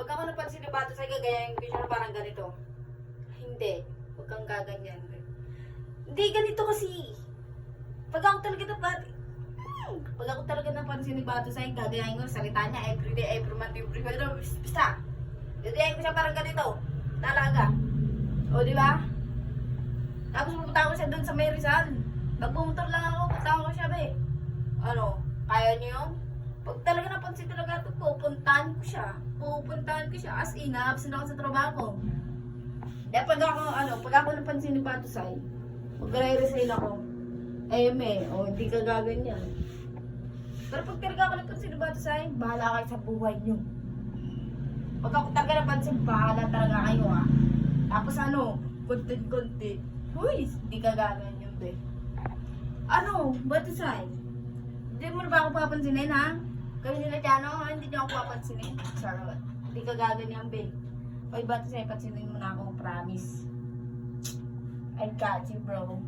Pag ako napansin ni Bato sa'yo, gagayahin ko siya na parang ganito. Hindi. Huwag kang gaganyan. Hindi, ganito kasi. Pag ako talaga napansin ni Bato sa'yo, gagayahin ko salita niya everyday, every month, every week. Basta. Gagayahin ko siya parang ganito. Talaga. O, di ba? Tapos pupunta ko siya doon sa May Rizal. Nagbumotor lang ako, pupunta ko siya, be. Ano, kaya niyo yun? Pag talaga napansin talaga ito, pupuntahan ko siya. As in, na-absent ako sa trabaho. Kaya pag ako napansin ni Batusay, mag-resign ako. Hindi ka gaganyan. Pero pag talaga ako napansin ni Batusay, bahala kayo sa buhay niyo. Pag ako talaga napansin, bahala talaga kayo, ha. Tapos content. Huy, hindi ka gaganyan, be. Batusay? Hindi mo na ba ako papansinin, ha? Kami nila Tiano, hindi niyo ako papansinin. Charot. Hindi ka gaganyan, be. Oy, Batusay, pansinin mo na ako, promise. I got you, bro.